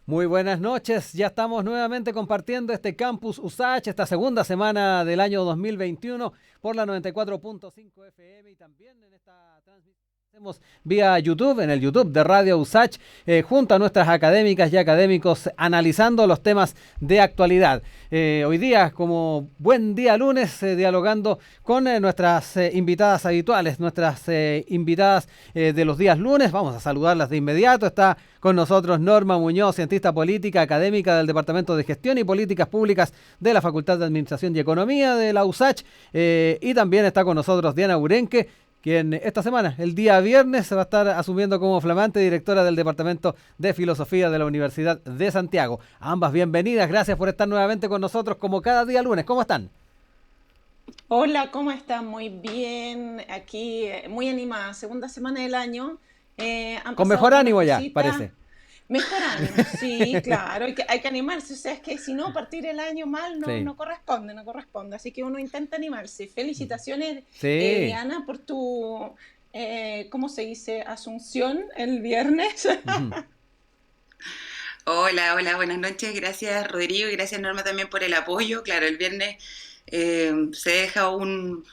Muy buenas noches, ya estamos nuevamente compartiendo este Campus USACH, esta segunda semana del año 2021 por la 94.5 FM y también en esta transmisión hacemos vía YouTube, en el YouTube de Radio USACH, junto a nuestras académicas y académicos analizando los temas de actualidad. Hoy día, como buen día lunes, dialogando con nuestras invitadas habituales, nuestras invitadas de los días lunes. Vamos a saludarlas de inmediato. Está con nosotros Norma Muñoz, cientista política, académica del Departamento de Gestión y Políticas Públicas de la Facultad de Administración y Economía de la USACH. Y también está con nosotros Diana Urenque, quien esta semana, el día viernes, se va a estar asumiendo como flamante directora del Departamento de Filosofía de la Universidad de Santiago. Ambas bienvenidas, gracias por estar nuevamente con nosotros como cada día lunes. ¿Cómo están? Hola, ¿cómo están? Muy bien, aquí muy animada, segunda semana del año. Han Con pasado mejor algunas ánimo ya, cositas. parece. Mejor ánimo, sí, claro, hay que animarse, o sea, es que si no, partir el año mal no, Sí, no corresponde, no corresponde, así que uno intenta animarse. Felicitaciones, sí. Diana, por tu, ¿cómo se dice? Asunción el viernes. Ujú. Hola, hola, buenas noches. Gracias Rodrigo y gracias Norma también por el apoyo. Claro, el viernes se deja un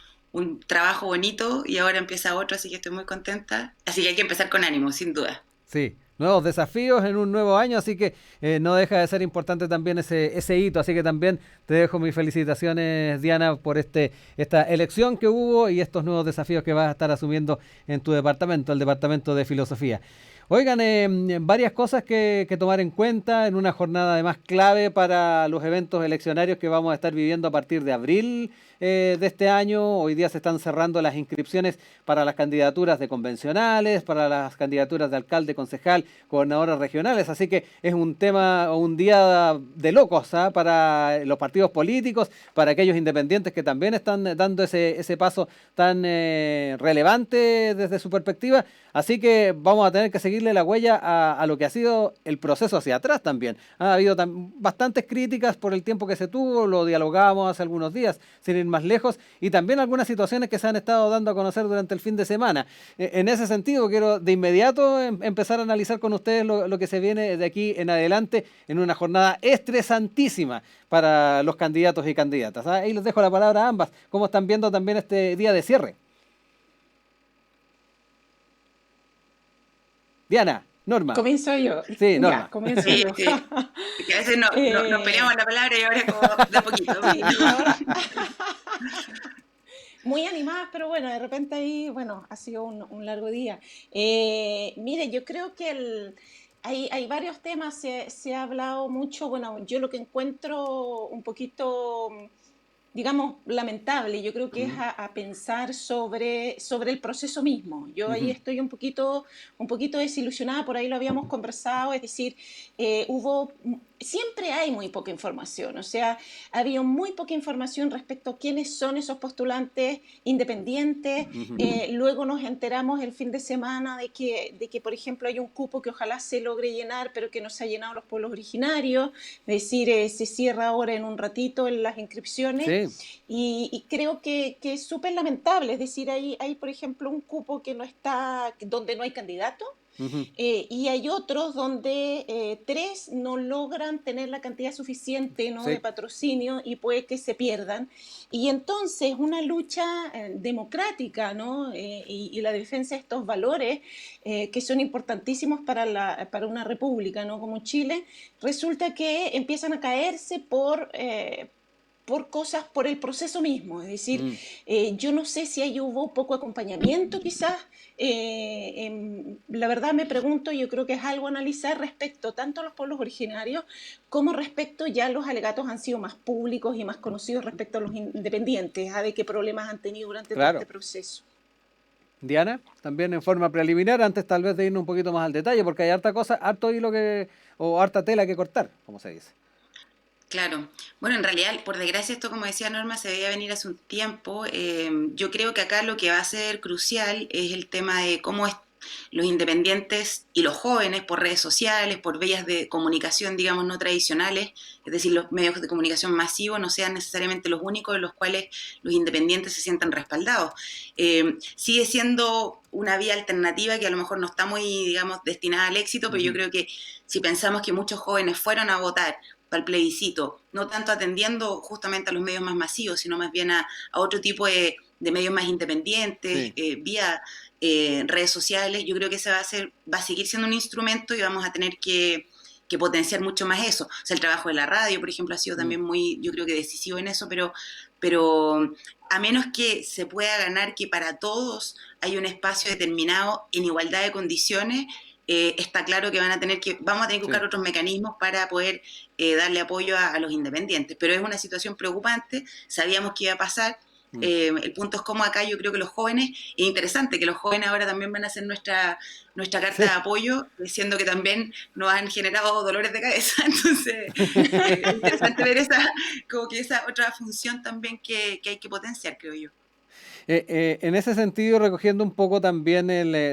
trabajo bonito y ahora empieza otro, así que estoy muy contenta. Así que hay que empezar con ánimo, sin duda. Sí, nuevos desafíos en un nuevo año, así que no deja de ser importante también ese hito. Así que también te dejo mis felicitaciones, Diana, por esta elección que hubo y estos nuevos desafíos que vas a estar asumiendo en tu departamento, el Departamento de Filosofía. Oigan, varias cosas que tomar en cuenta en una jornada además clave para los eventos eleccionarios que vamos a estar viviendo a partir de abril de este año. Hoy día se están cerrando las inscripciones para las candidaturas de convencionales, para las candidaturas de alcalde, concejal, gobernadores regionales. Así que es un tema o un día de locos, ¿ah? Para los partidos políticos, para aquellos independientes que también están dando ese paso tan relevante desde su perspectiva. Así que vamos a tener que seguirle la huella a lo que ha sido el proceso hacia atrás también. Ha habido bastantes críticas por el tiempo que se tuvo, lo dialogábamos hace algunos días, sin ir más lejos, y también algunas situaciones que se han estado dando a conocer durante el fin de semana. En ese sentido, quiero de inmediato empezar a analizar con ustedes lo que se viene de aquí en adelante en una jornada estresantísima para los candidatos y candidatas. ¿Ah? Ahí les dejo la palabra a ambas. ¿Cómo están viendo también este día de cierre? Diana, Norma. Comienzo yo, Sí, ya, Norma. comienzo Sí, yo. sí. Que a veces nos Eh, peleamos la palabra y ahora es como de a poquito, de a sí, poquito. y ahora muy animadas, pero bueno, de repente ahí, bueno, ha sido un largo día. Mire, yo creo que hay varios temas, se ha hablado mucho, bueno, yo lo que encuentro un poquito, digamos, lamentable, yo creo que es Ujú, a pensar sobre el proceso mismo. Yo ahí ujú. estoy un poquito desilusionada, por ahí lo habíamos conversado, es decir, siempre hay muy poca información, o sea, había muy poca información respecto a quiénes son esos postulantes independientes. Ujú. Luego nos enteramos el fin de semana de que, por ejemplo, hay un cupo que ojalá se logre llenar, pero que no se ha llenado los pueblos originarios, es decir, se cierra ahora en un ratito en las inscripciones. Sí. Y creo que es súper lamentable, es decir, hay, por ejemplo, un cupo que no está, donde no hay candidato, Ujú. y hay otros donde tres no logran tener la cantidad suficiente, ¿no?, de Sí. patrocinio y puede que se pierdan. Y entonces una lucha democrática, ¿no? Y la defensa de estos valores que son importantísimos para una república, ¿no?, como Chile, resulta que empiezan a caerse por cosas, por el proceso mismo. Es decir, Mm. yo no sé si ahí hubo poco acompañamiento quizás. La verdad me pregunto, yo creo que es algo a analizar respecto tanto a los pueblos originarios como respecto, ya los alegatos han sido más públicos y más conocidos respecto a los independientes, a de qué problemas han tenido durante todo este Claro. proceso. Diana, también en forma preliminar, antes tal vez de irnos un poquito más al detalle, porque hay harta cosa, harto hilo o harta tela que cortar, como se dice. Claro. Bueno, en realidad, por desgracia, esto, como decía Norma, se veía venir hace un tiempo. Yo creo que acá lo que va a ser crucial es el tema de los independientes y los jóvenes por redes sociales, por vías de comunicación, digamos, no tradicionales, es decir, los medios de comunicación masivos no sean necesariamente los únicos en los cuales los independientes se sientan respaldados. Sigue siendo una vía alternativa que a lo mejor no está muy, digamos, destinada al éxito, pero yo creo que si pensamos que muchos jóvenes fueron a votar para el plebiscito, no tanto atendiendo justamente a los medios más masivos, sino más bien a otro tipo de medios más independientes, vía redes sociales, yo creo que ese va a seguir siendo un instrumento y vamos a tener que potenciar mucho más eso. O sea, el trabajo de la radio, por ejemplo, ha sido también muy, yo creo que decisivo en eso, pero a menos que se pueda ganar que para todos hay un espacio determinado en igualdad de condiciones, está claro que vamos a tener que buscar otros mecanismos para poder darle apoyo a los independientes. Pero es una situación preocupante, sabíamos que iba a pasar. El punto es como acá yo creo que los jóvenes, es interesante que los jóvenes ahora también van a hacer nuestra carta de apoyo, diciendo que también nos han generado dolores de cabeza. Entonces, es interesante ver esa otra función también que hay que potenciar, creo yo. En ese sentido, recogiendo un poco también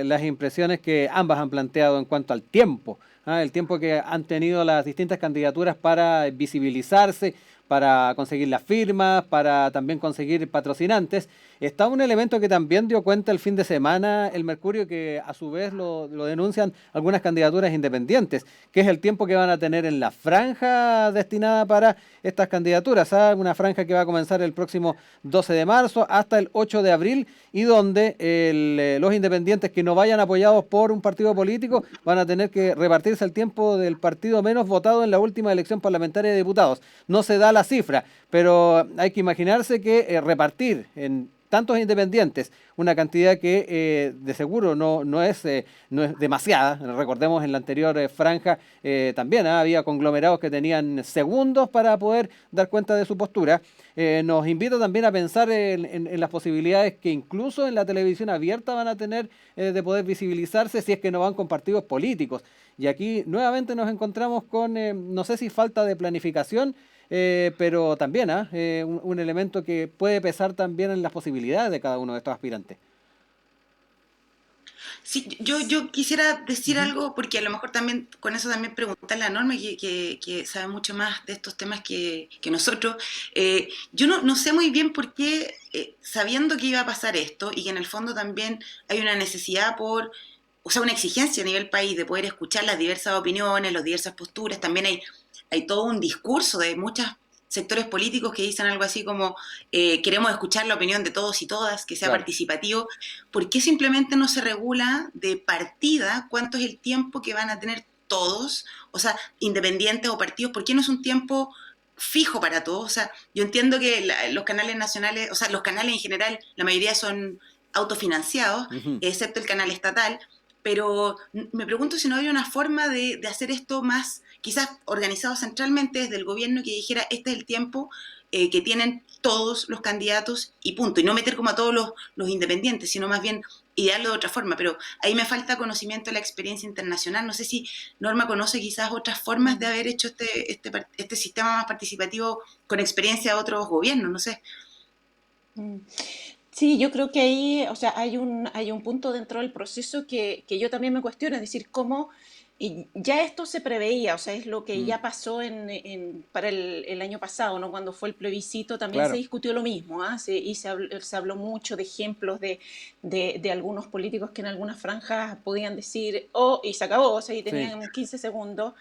las impresiones que ambas han planteado en cuanto al tiempo, el tiempo que han tenido las distintas candidaturas para visibilizarse, para conseguir las firmas, para también conseguir patrocinantes. Está un elemento que también dio cuenta el fin de semana el Mercurio, que a su vez lo denuncian algunas candidaturas independientes, que es el tiempo que van a tener en la franja destinada para estas candidaturas, una franja que va a comenzar el próximo 12 de marzo hasta el 8 de abril y donde los independientes que no vayan apoyados por un partido político van a tener que repartirse el tiempo del partido menos votado en la última elección parlamentaria de diputados. No se da la cifra, pero hay que imaginarse que repartir en tantos independientes una cantidad que de seguro no es demasiada. Recordemos en la anterior franja también había conglomerados que tenían segundos para poder dar cuenta de su postura. Nos invita también a pensar en las posibilidades que incluso en la televisión abierta van a tener de poder visibilizarse si es que no van con partidos políticos. Y aquí nuevamente nos encontramos con, no sé si falta de planificación, pero también un elemento que puede pesar también en las posibilidades de cada uno de estos aspirantes. Sí, yo quisiera decir algo, porque a lo mejor también con eso también preguntarle a Norma, que sabe mucho más de estos temas que nosotros. Yo no sé muy bien por qué, sabiendo que iba a pasar esto y que en el fondo también hay una necesidad o sea, una exigencia a nivel país de poder escuchar las diversas opiniones, las diversas posturas, también hay todo un discurso de muchos sectores políticos que dicen algo así como queremos escuchar la opinión de todos y todas, que sea participativo. ¿Por qué simplemente no se regula de partida cuánto es el tiempo que van a tener todos, o sea, independientes o partidos? ¿Por qué no es un tiempo fijo para todos? O sea, yo entiendo que los canales nacionales, o sea, los canales en general, la mayoría son autofinanciados, excepto el canal estatal, pero me pregunto si no había una forma de hacer esto más, quizás organizado centralmente desde el gobierno, que dijera, este es el tiempo que tienen todos los candidatos y punto, y no meter como a todos los independientes, sino más bien idearlo de otra forma, pero ahí me falta conocimiento de la experiencia internacional. No sé si Norma conoce quizás otras formas de haber hecho este sistema más participativo con experiencia de otros gobiernos, no sé. Sí, yo creo que ahí, o sea, hay un punto dentro del proceso que yo también me cuestiono, es decir, cómo y ya esto se preveía, o sea, es lo que ya pasó para el año pasado, ¿no? Cuando fue el plebiscito también se discutió lo mismo, y se habló mucho de ejemplos de algunos políticos que en algunas franjas podían decir, oh, y se acabó, o sea, y tenían 15 segundos.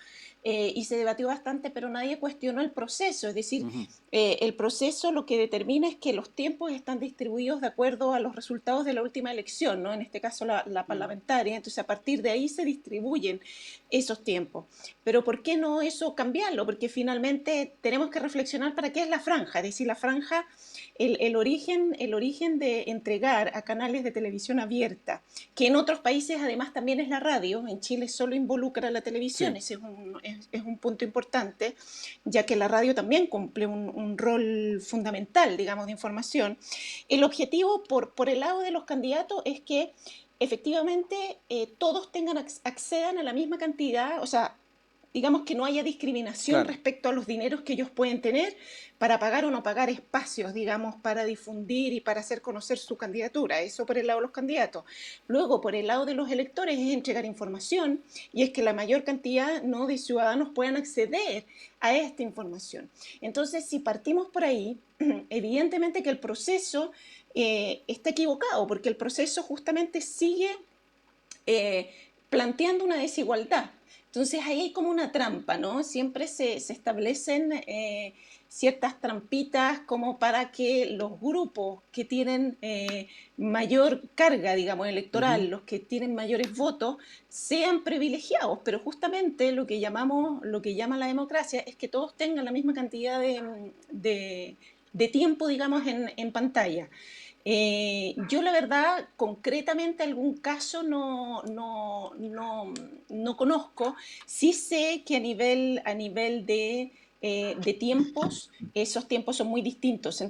Y se debatió bastante, pero nadie cuestionó el proceso. Es decir, el proceso lo que determina es que los tiempos están distribuidos de acuerdo a los resultados de la última elección, ¿no? En este caso la parlamentaria. Entonces, a partir de ahí se distribuyen esos tiempos. Pero ¿por qué no eso cambiarlo? Porque finalmente tenemos que reflexionar para qué es la franja. Es decir, la franja, el origen de entregar a canales de televisión abierta, que en otros países además también es la radio. En Chile solo involucra la televisión. Ese es un punto importante, ya que la radio también cumple un rol fundamental, digamos, de información. El objetivo por el lado de los candidatos es que efectivamente todos accedan a la misma cantidad, o sea, digamos que no haya discriminación Claro. respecto a los dineros que ellos pueden tener para pagar o no pagar espacios, digamos, para difundir y para hacer conocer su candidatura. Eso por el lado de los candidatos. Luego, por el lado de los electores, es entregar información y es que la mayor cantidad, ¿no?, de ciudadanos puedan acceder a esta información. Entonces, si partimos por ahí, evidentemente que el proceso está equivocado, porque el proceso justamente sigue eh, planteando una desigualdad. Entonces ahí hay como una trampa, ¿no? Siempre se establecen ciertas trampitas como para que los grupos que tienen mayor carga, digamos, electoral, los que tienen mayores votos, sean privilegiados. Pero justamente lo que llama la democracia es que todos tengan la misma cantidad de tiempo, digamos, en pantalla. Yo la verdad, concretamente algún caso no conozco. Sí sé que a nivel de tiempos, esos tiempos son muy distintos.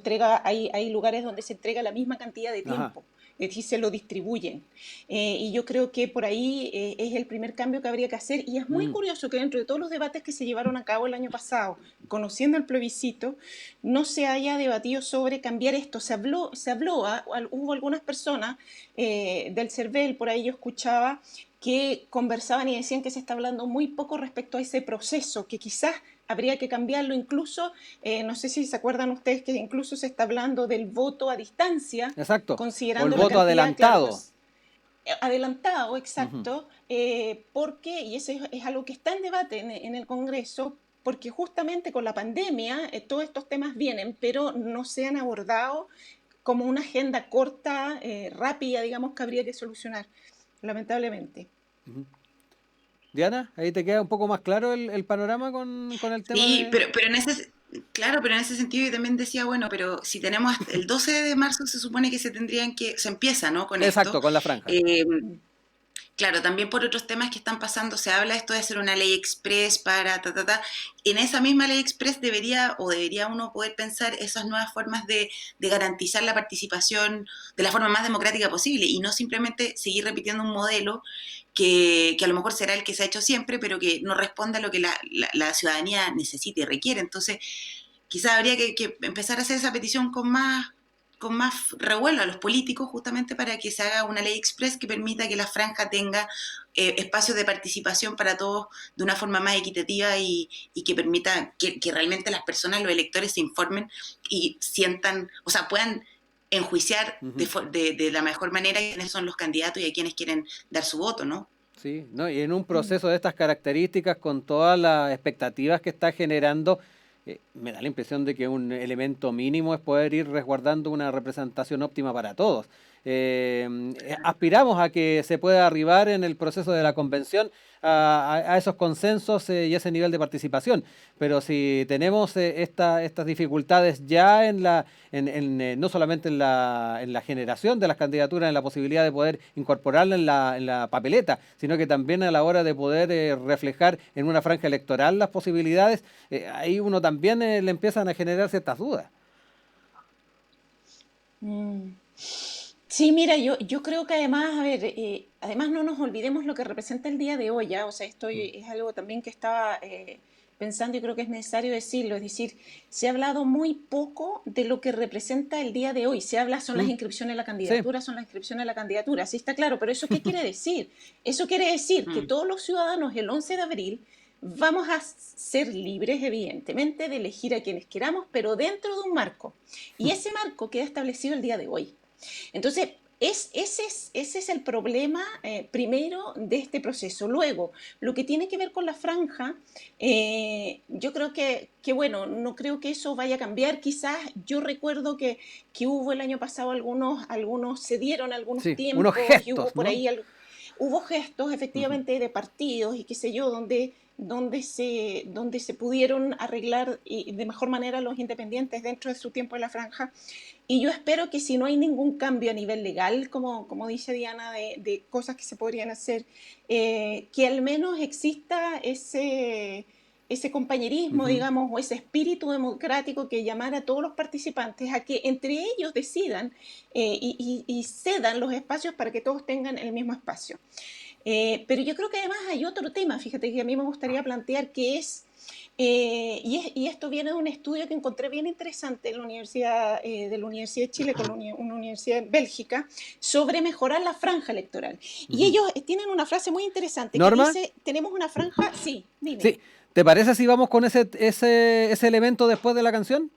Hay lugares donde se entrega la misma cantidad de Ajá. tiempo, es decir, se lo distribuyen. Y yo creo que por ahí es el primer cambio que habría que hacer. Y es muy Mm. curioso que dentro de todos los debates que se llevaron a cabo el año pasado, conociendo el plebiscito, no se haya debatido sobre cambiar esto. Hubo algunas personas del CERVEL, por ahí yo escuchaba, que conversaban y decían que se está hablando muy poco respecto a ese proceso, que quizás habría que cambiarlo. Incluso, no sé si se acuerdan ustedes que incluso se está hablando del voto a distancia, Exacto. O el considerando la voto cantidad, claro, adelantado. adelantado, Ujú. exacto, porque, y eso es algo que está en debate en el Congreso, porque justamente con la pandemia todos estos temas vienen, pero no se han abordado como una agenda corta, rápida, digamos, que habría que solucionar, lamentablemente. Ujú. Diana, ahí te queda un poco más claro el panorama con el tema Sí, de... pero en ese, claro, pero en ese sentido yo también decía, bueno, pero si tenemos hasta el 12 de marzo se supone que se empieza, ¿no? Con esto. Exacto, con la franja. Eh, Claro, también por otros temas que están pasando, se habla esto de hacer una ley express para ta, ta, ta. En esa misma ley express debería uno poder pensar esas nuevas formas de garantizar la participación de la forma más democrática posible y no simplemente seguir repitiendo un modelo que a lo mejor será el que se ha hecho siempre, pero que no responde a lo que la ciudadanía necesita y requiere. Entonces, quizás habría que empezar a hacer esa petición con más revuelo a los políticos justamente para que se haga una ley express que permita que la franja tenga espacios de participación para todos de una forma más equitativa y que permita que realmente las personas, los electores se informen y sientan, o sea, puedan enjuiciar Ujú. de la mejor manera quiénes son los candidatos y a quienes quieren dar su voto, ¿no? Sí, ¿no? Y en un Mm. proceso de estas características, con todas las expectativas que está generando, me da la impresión de que un elemento mínimo es poder ir resguardando una representación óptima para todos. Aspiramos a que se pueda arribar en el proceso de la convención a esos consensos y ese nivel de participación, pero si tenemos estas dificultades ya no solamente en la generación de las candidaturas, en la posibilidad de poder incorporarla en la papeleta, sino que también a la hora de poder reflejar en una franja electoral las posibilidades, ahí uno también le empiezan a generar ciertas dudas. Mm. Sí, mira, yo creo que además, a ver, además no nos olvidemos lo que representa el día de hoy, ¿ya? O sea, esto Mm. es algo también que estaba pensando y creo que es necesario decirlo, es decir, se ha hablado muy poco de lo que representa el día de hoy. Son las Mm. inscripciones a la Sí. candidatura, son las inscripciones a la candidatura, sí está claro, pero ¿eso qué quiere decir? Eso quiere decir que Mm. todos los ciudadanos el 11 de abril vamos a ser libres, evidentemente, de elegir a quienes queramos, pero dentro de un marco. Y ese marco queda establecido el día de hoy. Entonces, ese es el problema primero de este proceso. Luego, lo que tiene que ver con la franja, yo creo bueno, no creo que eso vaya a cambiar. Quizás yo recuerdo que hubo el año pasado se dieron algunos Sí, unos tiempos y hubo gestos, por ¿no? ahí hubo gestos Ujú. efectivamente de partidos y qué sé yo, donde se pudieron arreglar de mejor manera los independientes dentro de su tiempo en la franja. Y yo espero que si no hay ningún cambio a nivel legal, como dice Diana, de cosas que se podrían hacer, que al menos exista ese compañerismo, Ujú. digamos, o ese espíritu democrático que llamara a todos los participantes a que entre ellos decidan y cedan los espacios para que todos tengan el mismo espacio. Pero yo creo que además hay otro tema, fíjate que a mí me gustaría plantear que es, y esto viene de un estudio que encontré bien interesante en la de la Universidad de Chile con una universidad en Bélgica sobre mejorar la franja electoral. Y ellos tienen una frase muy interesante que Norma, dice, tenemos una franja, sí, dime. sí, ¿te parece si vamos con ese elemento después de la canción?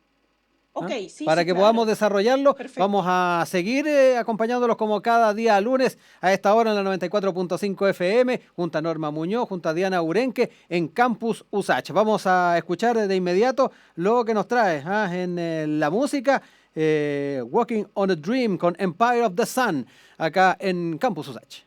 Ok, ¿Ah? sí, Para sí, que podamos claro, desarrollarlo, vamos perfecto. a seguir acompañándolos como cada día lunes a esta hora en la 94.5 FM, junto a Norma Muñoz, junto a Diana Urenque, en Campus USACH. Vamos a escuchar de inmediato lo que nos trae en la música, Walking on a Dream con Empire of the Sun, acá en Campus USACH.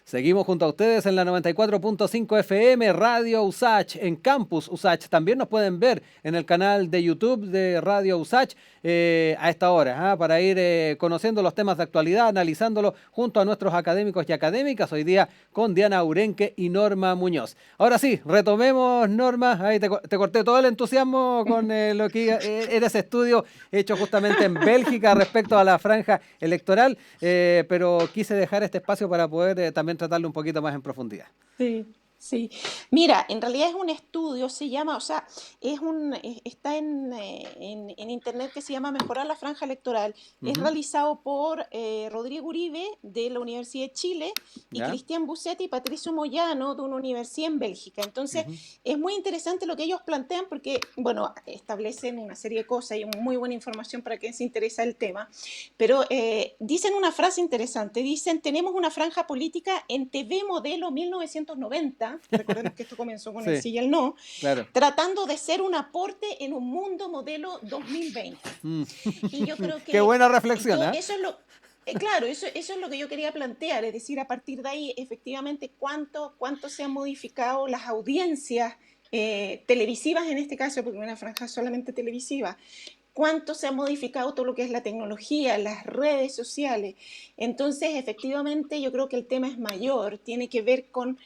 Seguimos junto a ustedes en la 94.5 FM, Radio USACH, en Campus USACH. También nos pueden ver en el canal de YouTube de Radio USACH a esta hora, para ir conociendo los temas de actualidad, analizándolos junto a nuestros académicos y académicas, hoy día con Diana Urenque y Norma Muñoz. Ahora sí, retomemos, Norma, ahí te corté todo el entusiasmo con lo que era ese estudio hecho justamente en Bélgica respecto a la franja electoral, pero quise dejar este espacio para poder también tratarlo un poquito más en profundidad. Sí, sí. Mira, en realidad es un estudio, se llama, o sea, está en internet que se llama Mejorar la franja electoral. Es Ujú. realizado por Rodrigo Uribe de la Universidad de Chile y ¿Ya? Cristian Busetti y Patricio Moyano de una universidad en Bélgica. Entonces, Ujú. es muy interesante lo que ellos plantean porque, bueno, establecen una serie de cosas y muy buena información para quien se interesa el tema. Pero dicen una frase interesante, dicen, tenemos una franja política en TV modelo 1990, recordemos que esto comenzó con el Sí, sí y el no, claro. tratando de ser un aporte en un mundo modelo 2020. Mm. Y yo creo Qué que buena reflexión, ¿eh? eso es lo... Claro, eso es lo que yo quería plantear, es decir, a partir de ahí, efectivamente, cuánto se han modificado las audiencias televisivas en este caso, porque una franja solamente televisiva, cuánto se ha modificado todo lo que es la tecnología, las redes sociales. Entonces, efectivamente, yo creo que el tema es mayor, tiene que ver con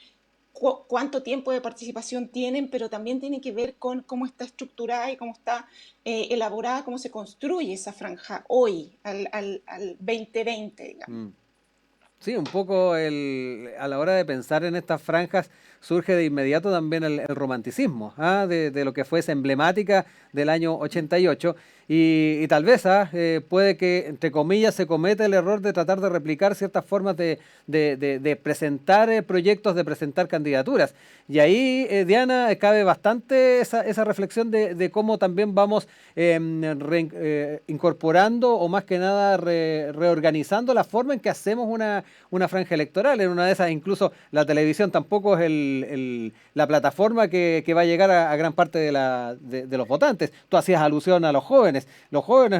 cuánto tiempo de participación tienen, pero también tiene que ver con cómo está estructurada y cómo está elaborada, cómo se construye esa franja hoy, al 2020, digamos. Mm. Sí, un poco a la hora de pensar en estas franjas surge de inmediato también el romanticismo, de lo que fue esa emblemática del año 88 y tal vez puede que, entre comillas, se cometa el error de tratar de replicar ciertas formas de presentar proyectos, de presentar candidaturas. Y ahí, Diana, cabe bastante esa reflexión de cómo también vamos incorporando o más que nada reorganizando la forma en que hacemos una franja electoral. En una de esas incluso la televisión tampoco es la plataforma que va a llegar a gran parte de los votantes. Tú hacías alusión a los jóvenes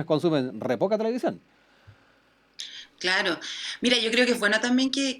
consumen re poca televisión. Claro. Mira, yo creo que es bueno también que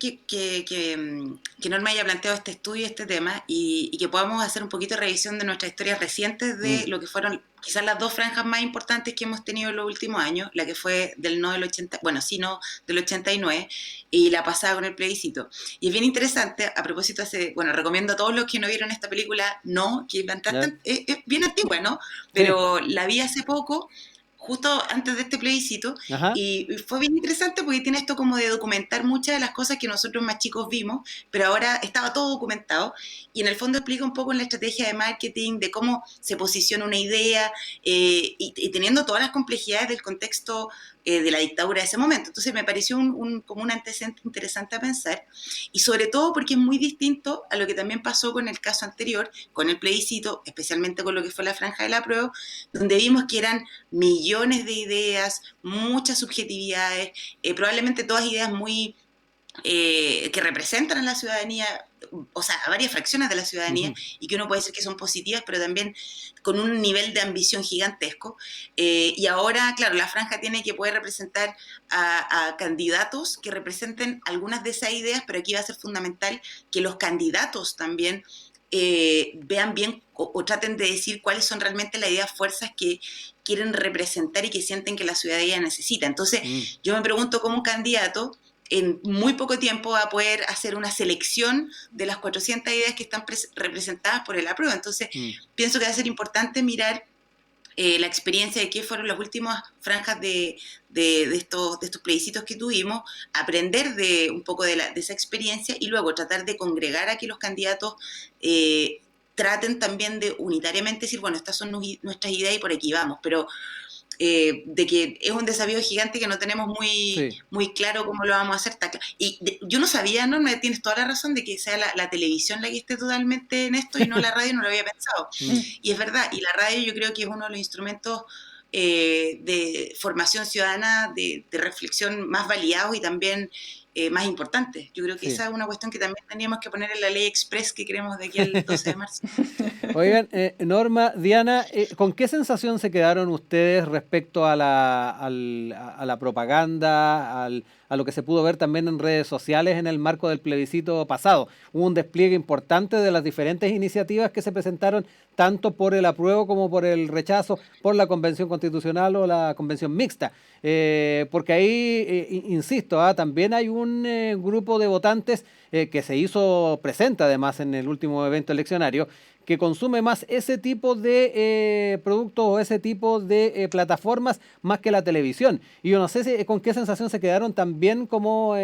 Norma haya planteado este estudio, este tema, y que podamos hacer un poquito de revisión de nuestras historias recientes Mm, de lo que fueron quizás las dos franjas más importantes que hemos tenido en los últimos años, la que fue del no del 80, bueno, sí, no, del 89, y la pasada con el plebiscito. Y es bien interesante, a propósito, bueno, recomiendo a todos los que no vieron esta película, no, que ¿ya? es bien antigua, ¿no? Sí, Pero la vi hace poco, justo antes de este plebiscito, ajá. y fue bien interesante porque tiene esto como de documentar muchas de las cosas que nosotros más chicos vimos, pero ahora estaba todo documentado y en el fondo explica un poco en la estrategia de marketing, de cómo se posiciona una idea y teniendo todas las complejidades del contexto de la dictadura de ese momento. Entonces me pareció como un antecedente interesante a pensar y sobre todo porque es muy distinto a lo que también pasó con el caso anterior, con el plebiscito, especialmente con lo que fue la franja del apruebo, donde vimos que eran millones de ideas, muchas subjetividades, probablemente todas ideas muy que representan a la ciudadanía, o sea, a varias fracciones de la ciudadanía, Ujú. y que uno puede decir que son positivas, pero también con un nivel de ambición gigantesco. Y ahora, claro, la franja tiene que poder representar a candidatos que representen algunas de esas ideas, pero aquí va a ser fundamental que los candidatos también vean bien o traten de decir cuáles son realmente las ideas fuerzas que quieren representar y que sienten que la ciudadanía necesita. Entonces, Mm, yo me pregunto cómo un candidato en muy poco tiempo va a poder hacer una selección de las 400 ideas que están representadas por el apruebo. Entonces, pienso que va a ser importante mirar la experiencia de qué fueron las últimas franjas de estos plebiscitos que tuvimos, aprender un poco de esa experiencia y luego tratar de congregar a que los candidatos traten también de unitariamente decir, bueno, estas son nuestras ideas y por aquí vamos, pero de que es un desafío gigante que no tenemos muy claro cómo lo vamos a hacer. Yo no sabía, ¿no? Me tienes toda la razón de que sea la televisión la que esté totalmente en esto y no la radio, no lo había pensado. Y es verdad, y la radio yo creo que es uno de los instrumentos de formación ciudadana, de reflexión más validados y también más importantes. Yo creo que esa es una cuestión que también teníamos que poner en la ley express que queremos de aquí al 12 de marzo. Oigan, Norma, Diana, ¿con qué sensación se quedaron ustedes respecto a la propaganda, a lo que se pudo ver también en redes sociales en el marco del plebiscito pasado? Hubo un despliegue importante de las diferentes iniciativas que se presentaron tanto por el apruebo como por el rechazo, por la convención constitucional o la convención mixta. Porque ahí, insisto, también hay un grupo de votantes que se hizo presente además en el último evento eleccionario, que consume más ese tipo de productos o ese tipo de plataformas más que la televisión. Y yo no sé con qué sensación se quedaron también como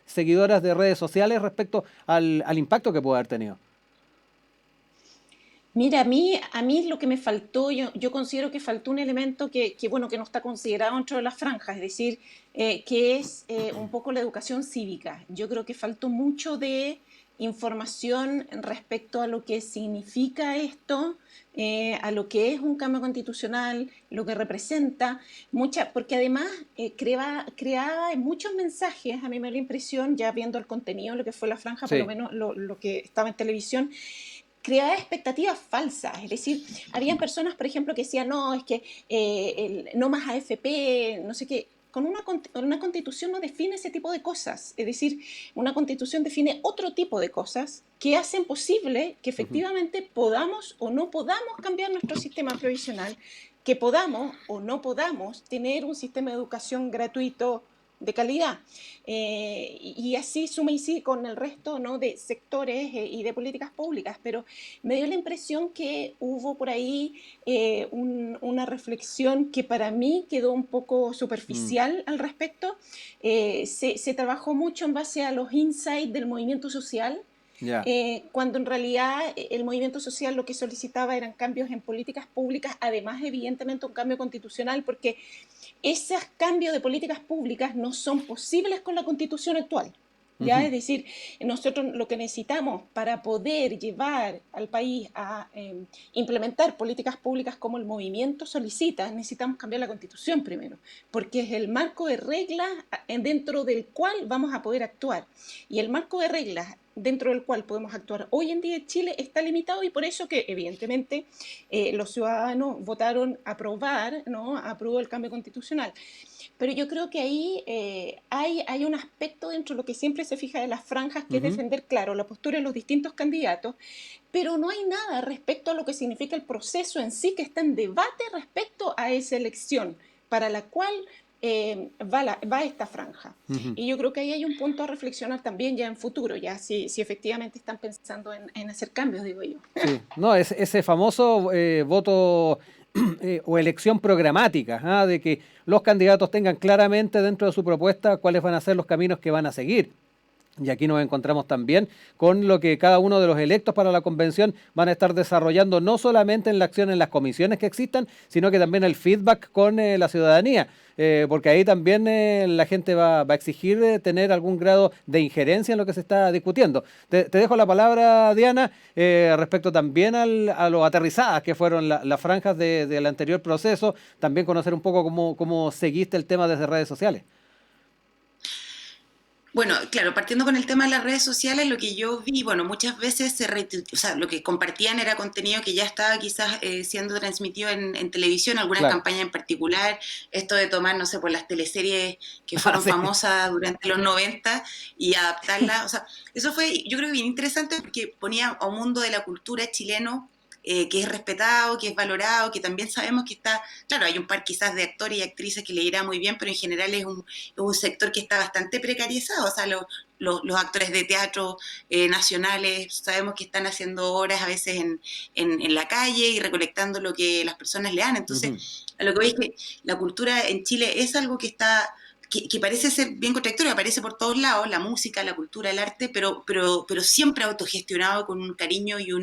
seguidoras de redes sociales respecto al impacto que puede haber tenido. Mira, a mí lo que me faltó, yo considero que faltó un elemento bueno, que no está considerado dentro de las franjas, es decir, que es un poco la educación cívica. Yo creo que faltó mucho de información respecto a lo que significa esto, a lo que es un cambio constitucional, lo que representa, porque además creaba muchos mensajes, a mí me da la impresión, ya viendo el contenido, lo que fue la franja, por lo menos lo que estaba en televisión, creaba expectativas falsas, es decir, habían personas, por ejemplo, que decían, no, es que no más AFP, no sé qué. Una constitución no define ese tipo de cosas, es decir, una constitución define otro tipo de cosas que hacen posible que efectivamente podamos o no podamos cambiar nuestro sistema previsional, que podamos o no podamos tener un sistema de educación gratuito de calidad. Y así suma y sigue con el resto, ¿no?, de sectores y de políticas públicas, pero me dio la impresión que hubo por ahí una reflexión que para mí quedó un poco superficial al respecto. Se trabajó mucho en base a los insights del movimiento social, cuando en realidad el movimiento social lo que solicitaba eran cambios en políticas públicas, además evidentemente un cambio constitucional, porque esos cambios de políticas públicas no son posibles con la constitución actual. ¿Ya? Es decir, nosotros lo que necesitamos para poder llevar al país a implementar políticas públicas como el movimiento solicita, necesitamos cambiar la constitución primero, porque es el marco de reglas dentro del cual vamos a poder actuar. Y el marco de reglas dentro del cual podemos actuar hoy en día en Chile está limitado, y por eso que evidentemente los ciudadanos votaron aprobar, ¿no?, aprobó el cambio constitucional. Pero yo creo que ahí hay un aspecto dentro de lo que siempre se fija de las franjas, que es defender, claro, la postura de los distintos candidatos, pero no hay nada respecto a lo que significa el proceso en sí, que está en debate respecto a esa elección para la cual va esta franja. Y yo creo que ahí hay un punto a reflexionar también ya en futuro, ya si efectivamente están pensando en hacer cambios, digo yo. Sí, no, ese famoso voto o elección programática, de que los candidatos tengan claramente dentro de su propuesta cuáles van a ser los caminos que van a seguir. Y aquí nos encontramos también con lo que cada uno de los electos para la convención van a estar desarrollando, no solamente en la acción en las comisiones que existan, sino que también el feedback con la ciudadanía, porque ahí también la gente va a exigir tener algún grado de injerencia en lo que se está discutiendo. Te dejo la palabra, Diana, respecto también a lo aterrizadas que fueron las franjas del anterior proceso, también conocer un poco cómo seguiste el tema desde redes sociales. Bueno, claro, partiendo con el tema de las redes sociales, lo que yo vi, bueno, muchas veces lo que compartían era contenido que ya estaba quizás siendo transmitido en televisión, algunas campañas en particular, esto de tomar, no sé, por las teleseries que fueron famosas durante los 90 y adaptarlas, o sea, eso fue, yo creo que bien interesante, porque ponía a un mundo de la cultura chileno que es respetado, que es valorado, que también sabemos que está, claro, hay un par quizás de actores y actrices que le irá muy bien, pero en general es un sector que está bastante precarizado, o sea, los actores de teatro nacionales sabemos que están haciendo horas a veces en la calle y recolectando lo que las personas le dan, entonces a lo que voy es que la cultura en Chile es algo que está que parece ser bien contradictorio, aparece por todos lados, la música, la cultura, el arte, pero siempre autogestionado con un cariño y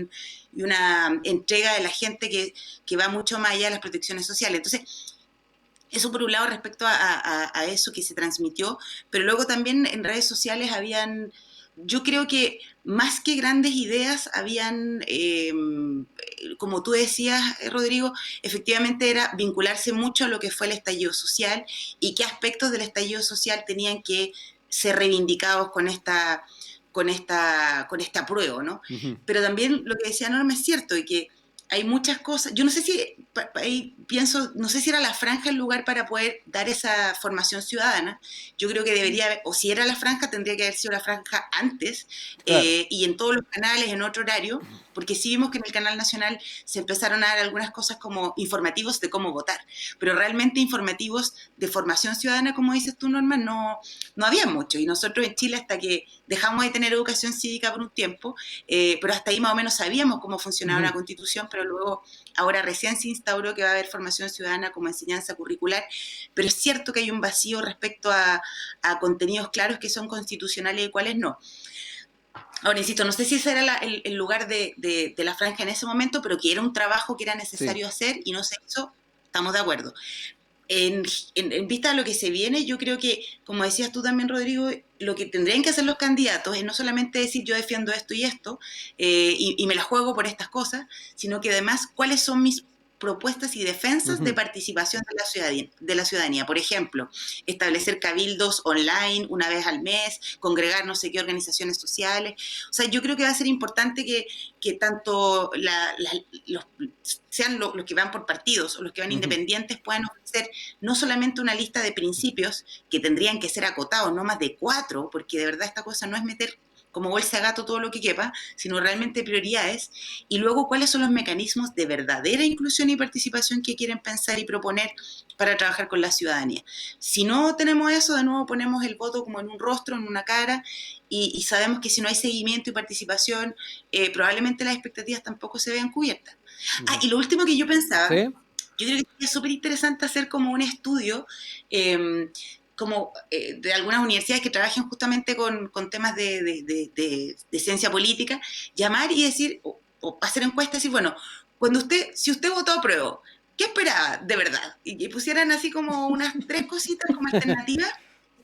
una entrega de la gente que va mucho más allá de las protecciones sociales. Entonces, eso por un lado respecto a eso que se transmitió, pero luego también en redes sociales habían, yo creo que más que grandes ideas, habían, como tú decías, Rodrigo, efectivamente era vincularse mucho a lo que fue el estallido social y qué aspectos del estallido social tenían que ser reivindicados con este apruebo, ¿no? Pero también lo que decía Norma es cierto y que hay muchas cosas, yo no sé si, ahí pienso, no sé si era la franja el lugar para poder dar esa formación ciudadana, yo creo que debería haber, o si era la franja, tendría que haber sido la franja antes, Claro. y en todos los canales, en otro horario, porque sí vimos que en el Canal Nacional se empezaron a dar algunas cosas como informativos de cómo votar, pero realmente informativos de formación ciudadana, como dices tú, Norma, no había mucho, y nosotros en Chile hasta que dejamos de tener educación cívica por un tiempo, pero hasta ahí más o menos sabíamos cómo funcionaba una constitución, pero luego ahora recién se instauró que va a haber formación ciudadana como enseñanza curricular, pero es cierto que hay un vacío respecto a contenidos claros que son constitucionales y cuáles no. Ahora, insisto, no sé si ese era el lugar de la franja en ese momento, pero que era un trabajo que era necesario hacer y no se hizo, estamos de acuerdo. En vista de lo que se viene, yo creo que, como decías tú también, Rodrigo, lo que tendrían que hacer los candidatos es no solamente decir yo defiendo esto y esto, y me la juego por estas cosas, sino que además cuáles son mis propuestas y defensas de participación de la ciudadanía. Por ejemplo, establecer cabildos online una vez al mes, congregar no sé qué organizaciones sociales. O sea, yo creo que va a ser importante que tanto sean los que van por partidos o los que van independientes puedan ofrecer no solamente una lista de principios que tendrían que ser acotados, no más de 4, porque de verdad esta cosa no es meter como bolsa de gato todo lo que quepa, sino realmente prioridades, y luego cuáles son los mecanismos de verdadera inclusión y participación que quieren pensar y proponer para trabajar con la ciudadanía. Si no tenemos eso, de nuevo ponemos el voto como en un rostro, en una cara, y sabemos que si no hay seguimiento y participación, probablemente las expectativas tampoco se vean cubiertas. Y lo último que yo pensaba, ¿Sí? yo creo que sería súper interesante hacer como un estudio de algunas universidades que trabajen justamente con temas de ciencia política, llamar y decir, o hacer encuestas y decir, bueno, si usted votó a prueba, ¿qué esperaba de verdad? Y pusieran así como unas 3 cositas como alternativas,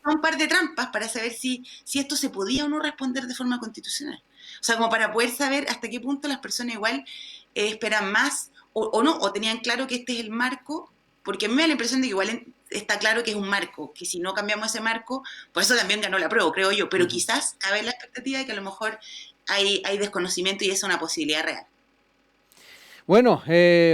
un par de trampas para saber si esto se podía o no responder de forma constitucional. O sea, como para poder saber hasta qué punto las personas igual esperan más o no, o tenían claro que este es el marco, porque a mí me da la impresión de que igual está claro que es un marco, que si no cambiamos ese marco, por eso también ganó la prueba, creo yo, pero quizás cabe la expectativa de que a lo mejor hay desconocimiento y es una posibilidad real. Bueno,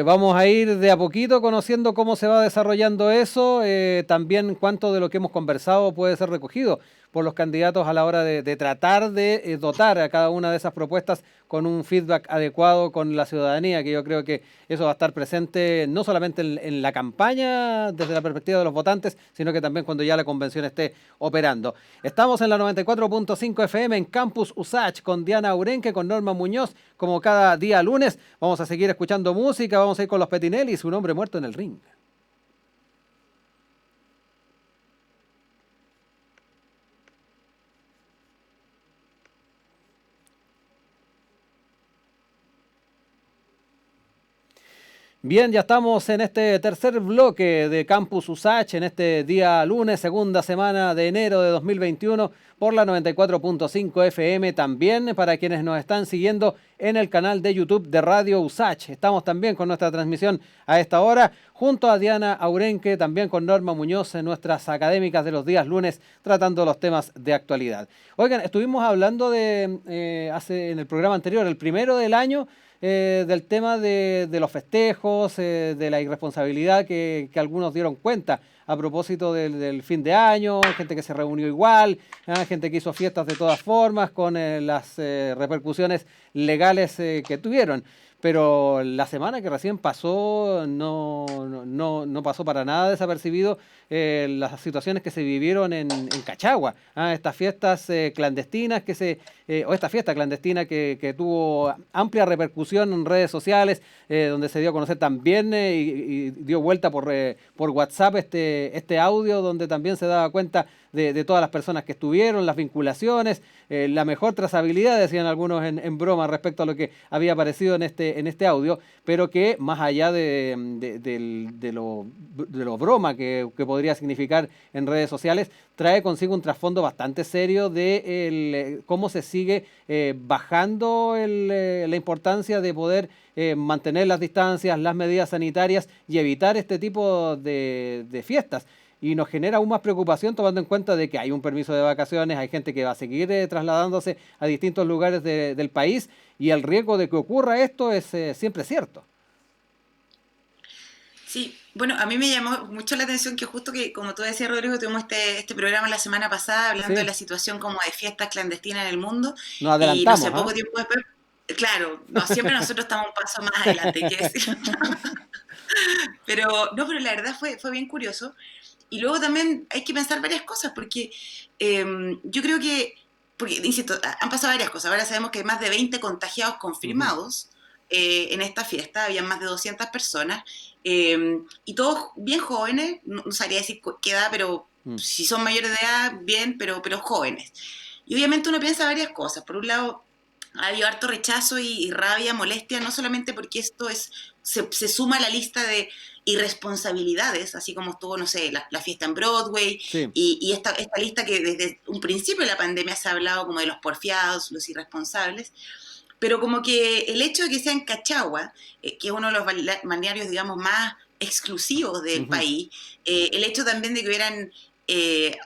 vamos a ir de a poquito conociendo cómo se va desarrollando eso, también cuánto de lo que hemos conversado puede ser recogido por los candidatos a la hora de tratar de dotar a cada una de esas propuestas con un feedback adecuado con la ciudadanía, que yo creo que eso va a estar presente no solamente en la campaña desde la perspectiva de los votantes, sino que también cuando ya la convención esté operando. Estamos en la 94.5 FM en Campus USACH con Diana Urenque, con Norma Muñoz, como cada día lunes. Vamos a seguir escuchando música, vamos a ir con los Petinelli, un hombre muerto en el ring. Bien, ya estamos en este tercer bloque de Campus USACH en este día lunes, segunda semana de enero de 2021 por la 94.5 FM, también para quienes nos están siguiendo en el canal de YouTube de Radio USACH. Estamos también con nuestra transmisión a esta hora, junto a Diana Aurenque, también con Norma Muñoz en nuestras académicas de los días lunes, tratando los temas de actualidad. Oigan, estuvimos hablando en el programa anterior, el primero del año, del tema de los festejos, de la irresponsabilidad que algunos dieron cuenta a propósito del fin de año, gente que se reunió igual, gente que hizo fiestas de todas formas con las repercusiones legales que tuvieron. pero la semana que recién pasó no pasó para nada desapercibido las situaciones que se vivieron en Cachagua. Estas fiestas clandestinas o esta fiesta clandestina que tuvo amplia repercusión en redes sociales, donde se dio a conocer también y dio vuelta por WhatsApp este audio donde también se daba cuenta de todas las personas que estuvieron, las vinculaciones, la mejor trazabilidad, decían algunos en broma respecto a lo que había aparecido en este audio, pero que más allá de lo broma que podría significar en redes sociales, trae consigo un trasfondo bastante serio de cómo se sigue bajando la importancia de poder mantener las distancias, las medidas sanitarias y evitar este tipo de fiestas. Y nos genera aún más preocupación tomando en cuenta de que hay un permiso de vacaciones, hay gente que va a seguir trasladándose a distintos lugares del país y el riesgo de que ocurra esto es siempre cierto. Sí, bueno, a mí me llamó mucho la atención que justo que, como tú decías, Rodrigo, tuvimos este programa la semana pasada hablando de Sí, la situación como de fiestas clandestinas en el mundo nos y no sé, adelantamos, ¿ah? poco tiempo después, claro, no, siempre nosotros estamos un paso más adelante, hay que decir. Pero no, pero la verdad fue bien curioso. Y luego también hay que pensar varias cosas, porque yo creo que, porque, insisto, han pasado varias cosas. Ahora sabemos que hay más de 20 contagiados Ujú. confirmados en esta fiesta, había más de 200 personas, y todos bien jóvenes, no sabría decir qué edad, pero Mm. si son mayores de edad, bien, pero jóvenes. Y obviamente uno piensa varias cosas. Por un lado, ha habido harto rechazo y rabia, molestia, no solamente porque esto se suma a la lista de irresponsabilidades, así como estuvo, no sé, la fiesta en Broadway, Sí. y esta lista que desde un principio de la pandemia se ha hablado como de los porfiados, los irresponsables, pero como que el hecho de que sea en Cachagua, que es uno de los balnearios, digamos, más exclusivos del Ujú. país, el hecho también de que hubieran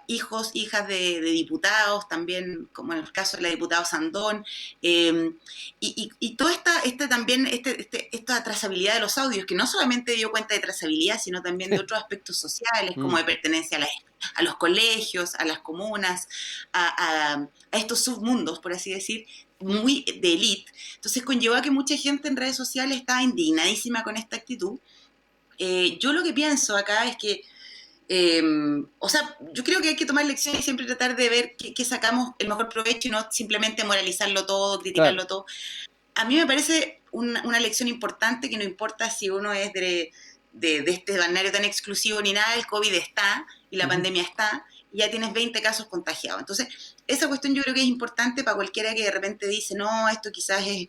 hijos, hijas de diputados, también como en el caso de la diputada Sandón, y toda esta trazabilidad de los audios, que no solamente dio cuenta de trazabilidad, sino también de otros aspectos sociales, como Mm. de pertenencia a los colegios, a las comunas, a estos submundos, por así decir, muy de élite. Entonces conllevó a que mucha gente en redes sociales estaba indignadísima con esta actitud. Yo lo que pienso acá es que eh, o sea, yo creo que hay que tomar lecciones y siempre tratar de ver qué sacamos el mejor provecho y no simplemente moralizarlo todo, Claro. criticarlo todo. A mí me parece una lección importante que no importa si uno es de este balneario tan exclusivo ni nada, el COVID está y la Ujú. pandemia está y ya tienes 20 casos contagiados. Entonces, esa cuestión yo creo que es importante para cualquiera que de repente dice, no, esto quizás es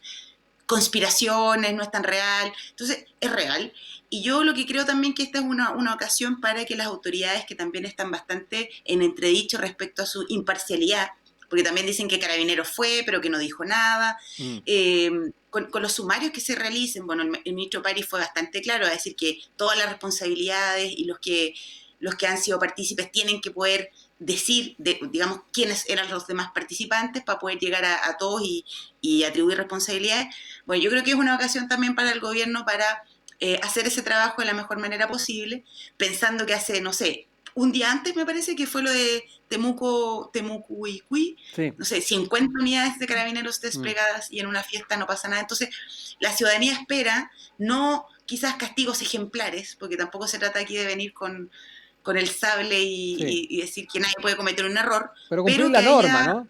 conspiraciones, no es tan real. Entonces, es real. Y yo lo que creo también que esta es una ocasión para que las autoridades, que también están bastante en entredicho respecto a su imparcialidad, porque también dicen que Carabineros fue, pero que no dijo nada, Mm. con los sumarios que se realicen, bueno, el ministro París fue bastante claro a decir que todas las responsabilidades y los que han sido partícipes tienen que poder decir, digamos, quiénes eran los demás participantes para poder llegar a todos y atribuir responsabilidades. Bueno, yo creo que es una ocasión también para el gobierno para hacer ese trabajo de la mejor manera posible, pensando que hace, no sé, un día antes me parece que fue lo de Temucuicui, Sí. no sé, 50 unidades de carabineros Mm. desplegadas y en una fiesta no pasa nada. Entonces, la ciudadanía espera no quizás castigos ejemplares, porque tampoco se trata aquí de venir con el sable Sí. y decir que nadie puede cometer un error, Pero cumplir pero la que norma, haya... ¿no?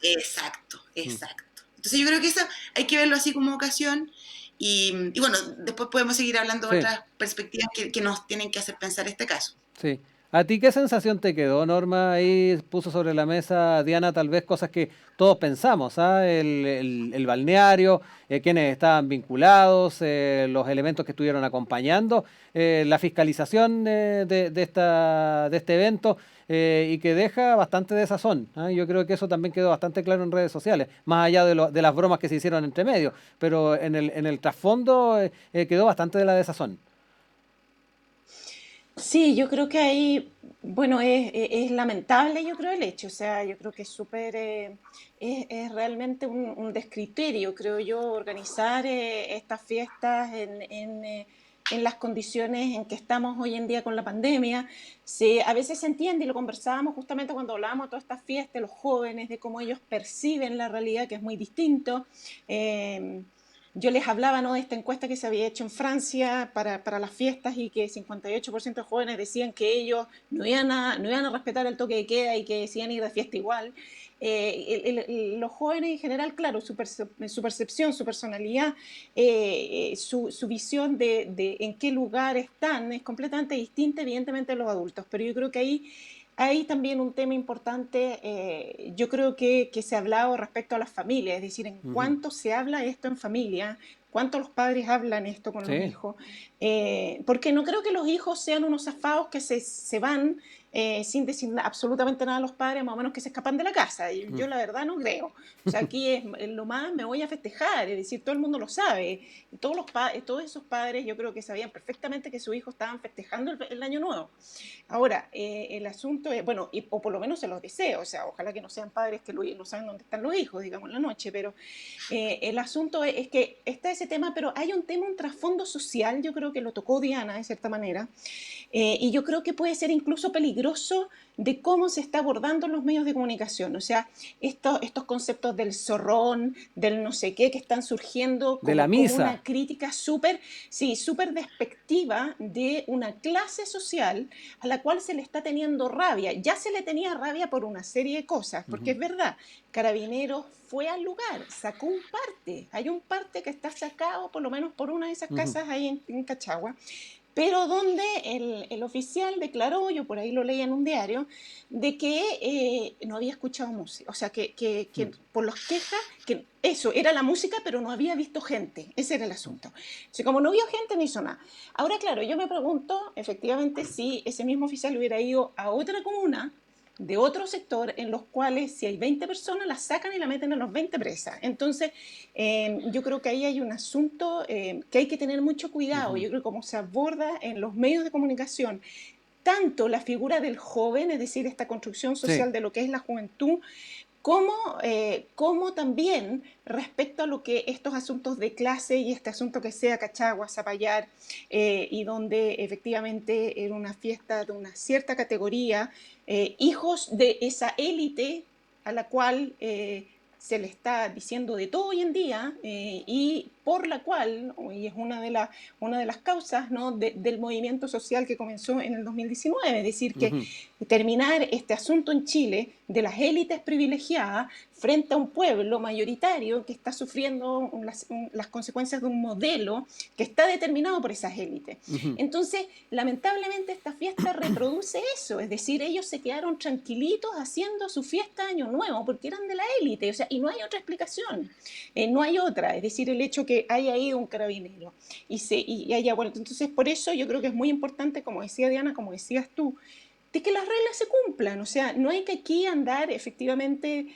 Exacto, Mm. exacto. Entonces yo creo que eso hay que verlo así como ocasión y bueno, después podemos seguir hablando de Sí. otras perspectivas que nos tienen que hacer pensar este caso. Sí. ¿A ti qué sensación te quedó, Norma? Ahí puso sobre la mesa Diana tal vez cosas que todos pensamos, ¿ah? El balneario, quienes estaban vinculados, los elementos que estuvieron acompañando, la fiscalización de este evento y que deja bastante desazón, ¿ah? Yo creo que eso también quedó bastante claro en redes sociales, más allá de las bromas que se hicieron entre medio, pero en el trasfondo quedó bastante de la desazón. Sí, yo creo que ahí, bueno, es lamentable, yo creo, el hecho. O sea, yo creo que es súper, es realmente un descriterio, creo yo, organizar estas fiestas en las condiciones en que estamos hoy en día con la pandemia. A veces se entiende, y lo conversábamos justamente cuando hablábamos de todas estas fiestas, los jóvenes, de cómo ellos perciben la realidad, que es muy distinto. Eh, yo les hablaba, ¿no?, de esta encuesta que se había hecho en Francia para las fiestas y que 58% de jóvenes decían que ellos no iban a respetar el toque de queda y que decían ir de fiesta igual. Los jóvenes en general, claro, su percepción, su personalidad, su visión de en qué lugar están es completamente distinta, evidentemente, de los adultos. Pero yo creo que ahí hay también un tema importante, yo creo que se ha hablado respecto a las familias, es decir, en cuánto se habla esto en familia, cuánto los padres hablan esto con los Sí. hijos, porque no creo que los hijos sean unos zafados que se van sin decir absolutamente nada a los padres, más o menos que se escapan de la casa. Yo la verdad no creo. O sea, aquí es lo más, me voy a festejar, es decir, todo el mundo lo sabe. Y todos esos padres yo creo que sabían perfectamente que sus hijos estaban festejando el Año Nuevo. Ahora, el asunto es, bueno, o por lo menos se los deseo, o sea, ojalá que no sean padres que no saben dónde están los hijos, digamos, en la noche, pero el asunto es que está ese tema, pero hay un tema, un trasfondo social, yo creo que lo tocó Diana de cierta manera, y yo creo que puede ser incluso peligroso de cómo se está abordando en los medios de comunicación. O sea, estos conceptos del zorrón, del no sé qué, que están surgiendo De la como misa. una crítica súper despectiva de una clase social a la cual se le está teniendo rabia. Ya se le tenía rabia por una serie de cosas, porque es verdad, Carabineros fue al lugar, sacó un parte. Hay un parte que está sacado por lo menos por una de esas casas ahí en Cachagua, pero donde el oficial declaró, yo por ahí lo leí en un diario, de que no había escuchado música, o sea, que por las quejas, que eso era la música, pero no había visto gente, ese era el asunto. O sea, como no vio gente, no hizo nada. Ahora, claro, yo me pregunto, efectivamente, si ese mismo oficial hubiera ido a otra comuna, de otro sector, en los cuales si hay 20 personas, las sacan y la meten a los 20 presas. Entonces, yo creo que ahí hay un asunto que hay que tener mucho cuidado. Yo creo que como se aborda en los medios de comunicación, tanto la figura del joven, es decir, esta construcción social de lo que es la juventud, como también respecto a lo que estos asuntos de clase y este asunto que sea Cachagua, Zapallar, y donde efectivamente era una fiesta de una cierta categoría, hijos de esa élite a la cual se le está diciendo de todo hoy en día, y por la cual, y es una de las causas, ¿no?, del movimiento social que comenzó en el 2019, es decir, que terminar este asunto en Chile de las élites privilegiadas frente a un pueblo mayoritario que está sufriendo las consecuencias de un modelo que está determinado por esas élites. Entonces, lamentablemente esta fiesta reproduce eso, es decir, ellos se quedaron tranquilitos haciendo su fiesta de Año Nuevo porque eran de la élite, o sea, y no hay otra explicación, no hay otra, es decir, el hecho que haya ido un carabinero y haya vuelto. Entonces, por eso yo creo que es muy importante, como decía Diana, como decías tú, de que las reglas se cumplan. O sea, no hay que aquí andar efectivamente,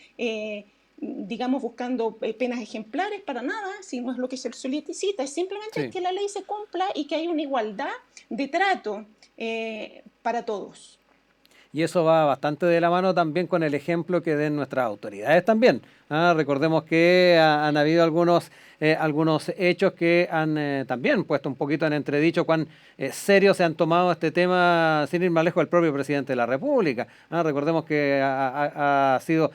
digamos, buscando penas ejemplares para nada, si no es lo que se solicita, es simplemente que la ley se cumpla y que haya una igualdad de trato para todos. Y eso va bastante de la mano también con el ejemplo que den nuestras autoridades también. Recordemos que han habido algunos hechos que han también puesto un poquito en entredicho cuán serio se han tomado este tema, sin ir más lejos, el propio presidente de la República. Recordemos que ha sido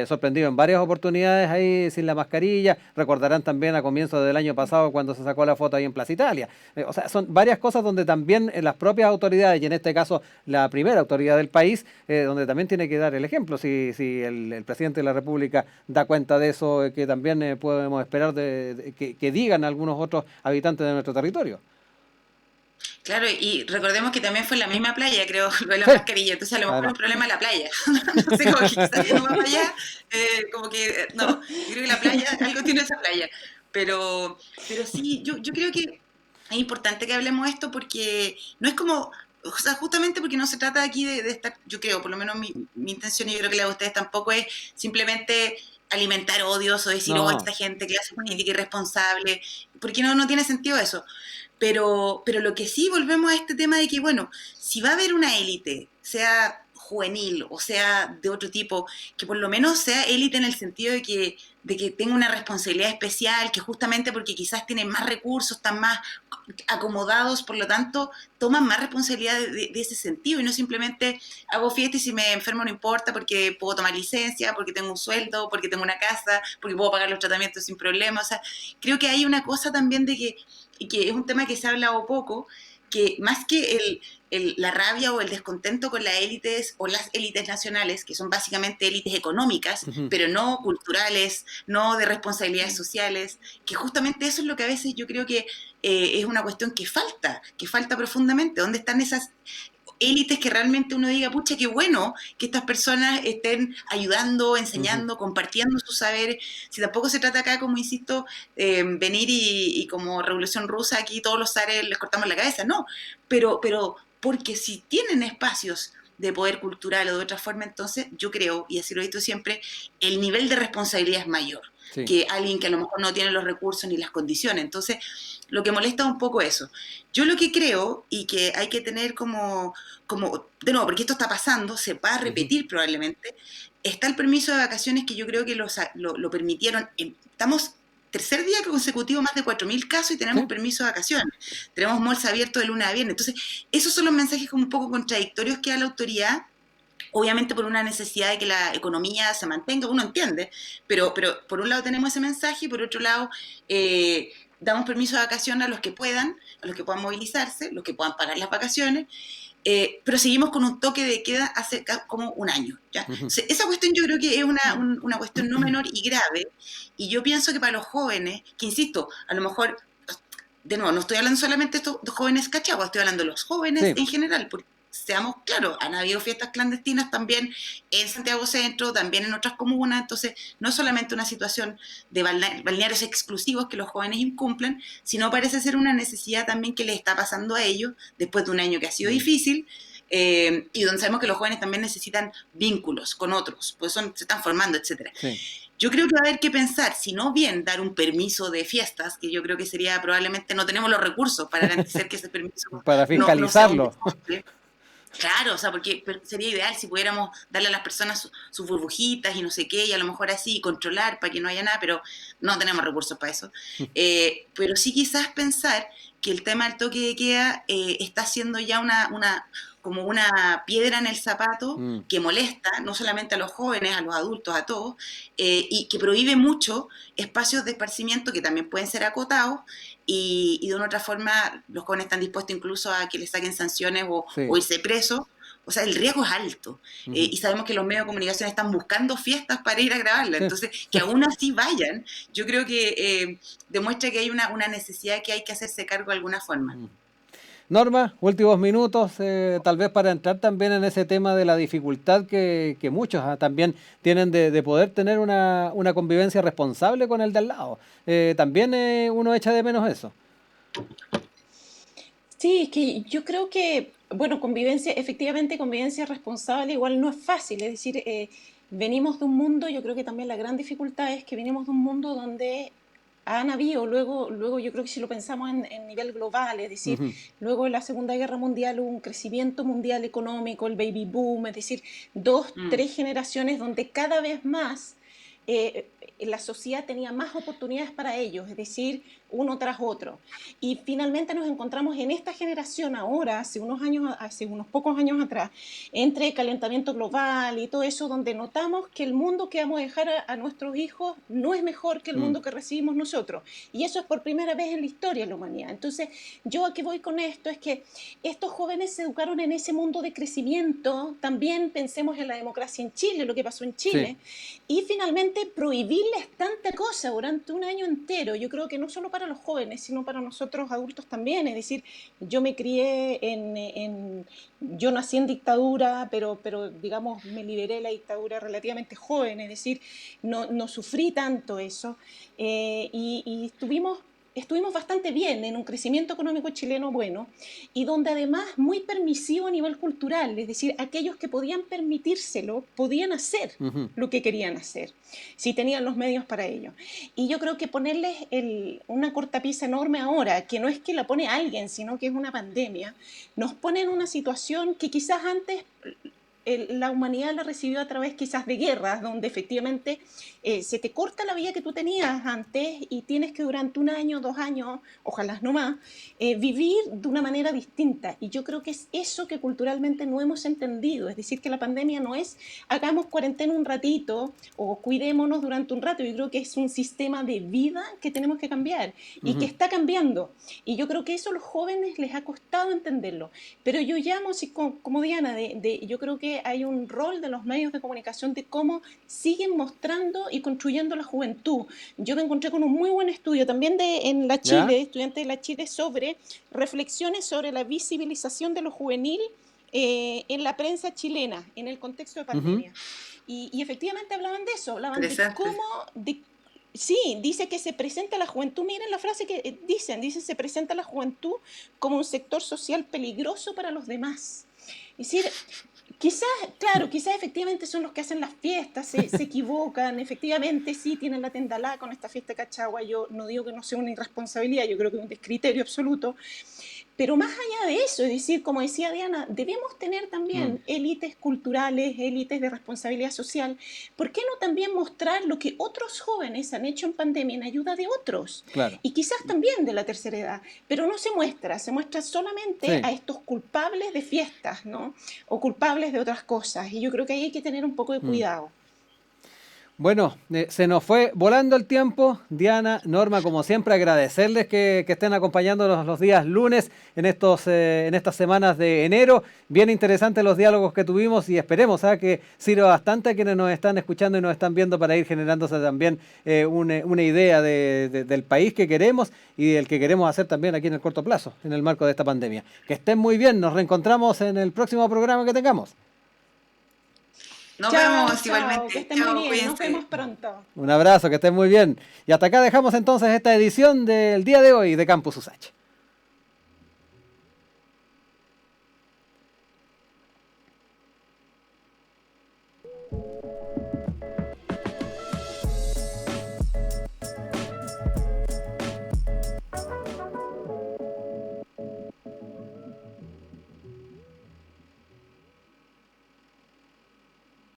sorprendido en varias oportunidades ahí sin la mascarilla. Recordarán también a comienzos del año pasado cuando se sacó la foto ahí en Plaza Italia. O sea, son varias cosas donde también las propias autoridades, y en este caso la primera autoridad del país, donde también tiene que dar el ejemplo. Si el presidente de la República da cuenta de eso, que también podemos esperar que digan algunos otros habitantes de nuestro territorio. Claro, y recordemos que también fue en la misma playa, creo, lo de la mascarilla, entonces a lo mejor es un problema en la playa. No sé, como que quizás yendo más para allá, como que, no, yo creo que la playa, algo tiene esa playa. Pero sí, yo creo que es importante que hablemos esto porque no es como, o sea, justamente porque no se trata aquí de estar, yo creo, por lo menos mi intención, y yo creo que la de ustedes tampoco es simplemente alimentar odios o decir, esta gente que hace política irresponsable, porque no tiene sentido eso. Pero lo que sí, volvemos a este tema de que, bueno, si va a haber una élite, sea juvenil o sea de otro tipo, que por lo menos sea élite en el sentido de que tenga una responsabilidad especial, que justamente porque quizás tiene más recursos, están más acomodados, por lo tanto, toman más responsabilidad de ese sentido y no simplemente hago fiesta y si me enfermo no importa porque puedo tomar licencia, porque tengo un sueldo, porque tengo una casa, porque puedo pagar los tratamientos sin problema. O sea, creo que hay una cosa también de que, y que es un tema que se ha hablado poco, que más que la rabia o el descontento con las élites o las élites nacionales, que son básicamente élites económicas, Ujú. pero no culturales, no de responsabilidades sociales, que justamente eso es lo que a veces yo creo que es una cuestión que falta profundamente. ¿Dónde están esas élites que realmente uno diga, pucha, qué bueno que estas personas estén ayudando, Ujú. enseñando, compartiendo sus saberes? Si tampoco se trata acá, como insisto, venir y como Revolución Rusa, aquí todos los zares les cortamos la cabeza, no, pero porque si tienen espacios de poder cultural o de otra forma, entonces yo creo, y así lo he visto siempre, el nivel de responsabilidad es mayor Sí. que alguien que a lo mejor no tiene los recursos ni las condiciones. Entonces, lo que molesta es un poco eso. Yo lo que creo y que hay que tener de nuevo, porque esto está pasando, se va a Ujú. repetir probablemente, está el permiso de vacaciones que yo creo que lo permitieron. Estamos tercer día consecutivo más de 4.000 casos y tenemos Sí. permiso de vacaciones. Tenemos malls abiertos de lunes a viernes. Entonces, esos son los mensajes como un poco contradictorios que da la autoridad, obviamente por una necesidad de que la economía se mantenga, uno entiende, pero por un lado tenemos ese mensaje y por otro lado damos permiso de vacaciones a los que puedan, a los que puedan movilizarse, los que puedan pagar las vacaciones, pero seguimos con un toque de queda hace como un año. ¿Ya? Ujú. Esa cuestión yo creo que es una cuestión no menor y grave, y yo pienso que para los jóvenes, que insisto, a lo mejor, de nuevo, no estoy hablando solamente de estos jóvenes cachaguas, estoy hablando de los jóvenes Sí. en general, porque seamos claros, han habido fiestas clandestinas también en Santiago Centro, también en otras comunas, entonces no es solamente una situación de balnearios exclusivos que los jóvenes incumplen, sino parece ser una necesidad también que les está pasando a ellos después de un año que ha sido Mm. difícil, y donde sabemos que los jóvenes también necesitan vínculos con otros, pues se están formando, etcétera. Sí. Yo creo que va a haber que pensar, si no bien dar un permiso de fiestas, que yo creo que sería probablemente, no tenemos los recursos para garantizar que ese permiso Para no sea un fiscalizarlo. desastre. Claro, o sea, porque sería ideal si pudiéramos darle a las personas sus burbujitas y no sé qué, y a lo mejor así controlar para que no haya nada, pero no tenemos recursos para eso. Pero sí quizás pensar que el tema del toque de queda está siendo ya como una piedra en el zapato Mm. que molesta no solamente a los jóvenes, a los adultos, a todos, y que prohíbe mucho espacios de esparcimiento que también pueden ser acotados y de una otra forma los jóvenes están dispuestos incluso a que les saquen sanciones Sí. o irse presos. O sea, el riesgo es alto. Ujú. Y sabemos que los medios de comunicación están buscando fiestas para ir a grabarla. Sí. Entonces, que aún así vayan, yo creo que demuestra que hay una necesidad que hay que hacerse cargo de alguna forma. Mm. Norma, últimos minutos, tal vez para entrar también en ese tema de la dificultad que muchos también tienen de poder tener una convivencia responsable con el de al lado. También uno echa de menos eso. Sí, es que yo creo que, bueno, convivencia, efectivamente convivencia responsable igual no es fácil, es decir, venimos de un mundo, yo creo que también la gran dificultad es que venimos de un mundo donde han habido, luego yo creo que si lo pensamos en nivel global, es decir, Ujú. luego de la Segunda Guerra Mundial hubo un crecimiento mundial económico, el baby boom, es decir, dos, Mm, tres generaciones donde cada vez más eh, la sociedad tenía más oportunidades para ellos, es decir, uno tras otro. Y finalmente nos encontramos en esta generación ahora, hace unos pocos años atrás, entre calentamiento global y todo eso, donde notamos que el mundo que vamos a dejar a nuestros hijos no es mejor que el Mm. mundo que recibimos nosotros. Y eso es por primera vez en la historia de la humanidad. Entonces, yo a qué voy con esto es que estos jóvenes se educaron en ese mundo de crecimiento. También pensemos en la democracia en Chile, lo que pasó en Sí. Chile, y finalmente prohibirles tanta cosa durante un año entero. Yo creo que no solo para los jóvenes, sino para nosotros adultos también. Es decir, yo me crié yo nací en dictadura, pero digamos me liberé de la dictadura relativamente joven, es decir, no sufrí tanto eso, y estuvimos bastante bien en un crecimiento económico chileno bueno, y donde además muy permisivo a nivel cultural, es decir, aquellos que podían permitírselo podían hacer Ujú. lo que querían hacer, si tenían los medios para ello. Y yo creo que ponerles una cortapisa enorme ahora, que no es que la pone alguien, sino que es una pandemia, nos pone en una situación que quizás antes la humanidad la recibió a través quizás de guerras, donde efectivamente se te corta la vida que tú tenías antes y tienes que durante 1 año, 2 años, ojalá no más, vivir de una manera distinta. Y yo creo que es eso que culturalmente no hemos entendido, es decir, que la pandemia no es hagamos cuarentena un ratito o cuidémonos durante un rato. Yo creo que es un sistema de vida que tenemos que cambiar y que está cambiando. Y yo creo que eso a los jóvenes les ha costado entenderlo. Pero yo llamo, así como Diana, yo creo que hay un rol de los medios de comunicación de cómo siguen mostrando y construyendo la juventud. Yo me encontré con un muy buen estudio también en la Chile, estudiante de la Chile, sobre reflexiones sobre la visibilización de lo juvenil en la prensa chilena, en el contexto de pandemia. Y efectivamente hablaban de eso, hablaban de cómo... Sí, dice que se presenta la juventud, miren la frase que dicen, se presenta la juventud como un sector social peligroso para los demás. Es decir, quizás efectivamente son los que hacen las fiestas, se equivocan, efectivamente sí tienen la tendalá con esta fiesta de Cachagua, yo no digo que no sea una irresponsabilidad, yo creo que es un descriterio absoluto, pero más allá de eso, es decir, como decía Diana, debemos tener también élites culturales, élites de responsabilidad social. ¿Por qué no también mostrar lo que otros jóvenes han hecho en pandemia en ayuda de otros? Claro. Y quizás también de la tercera edad, pero no se muestra solamente a estos culpables de fiestas, ¿no? O culpables de otras cosas. Y yo creo que ahí hay que tener un poco de cuidado. Bueno, se nos fue volando el tiempo. Diana, Norma, como siempre, agradecerles que estén acompañándonos los días lunes en estas semanas de enero. Bien interesantes los diálogos que tuvimos y esperemos que sirva bastante a quienes nos están escuchando y nos están viendo para ir generándose también una idea del país que queremos y del que queremos hacer también aquí en el corto plazo, en el marco de esta pandemia. Que estén muy bien, nos reencontramos en el próximo programa que tengamos. Nos vemos igualmente. Que estén muy bien, nos vemos pronto. Un abrazo, que estén muy bien. Y hasta acá dejamos entonces esta edición del día de hoy de Campus USACH.